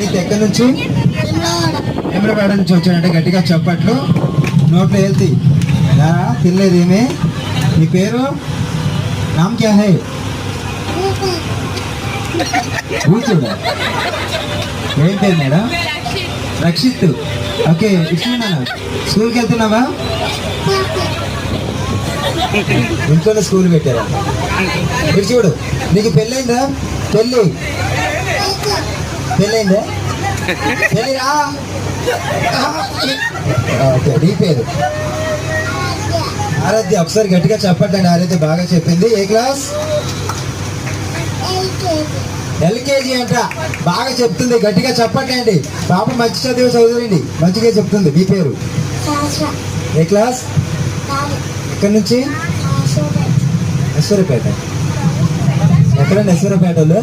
నీకు ఎక్కడి నుంచి? వేములవాడ నుంచి వచ్చాడంటే గట్టిగా చప్పట్లు. నోట్లో వెళ్తీ తినలేదు ఏమే. నీ పేరు? నామ్ క్యా హై? కూర్చోడా. ఏం పేరు మేడం? రక్షిత్. ఓకే, ఇట్లా స్కూల్కి వెళ్తున్నావా? ఇంట్లోనే స్కూల్ పెట్టారా? మీరు చూడు, నీకు పెళ్ళైందా? పెళ్ళైందా? పెళ్ళిరా. ఓకే, నీ పేరు? ఆరాధ్య. ఒకసారి గట్టిగా చెప్పండి. ఆరాధ్య బాగా చెప్పింది. ఏ క్లాస్? ఎల్కేజీ అంట. బాగా చెప్తుంది, గట్టిగా చెప్పండి. పాప మంచి చదువురండి, మంచిగా చెప్తుంది. మీ పేరు? ఏ క్లాస్? ఎక్కడి నుంచి? నెస్వరపేట. ఎక్కడండి నెస్వరపేటలో?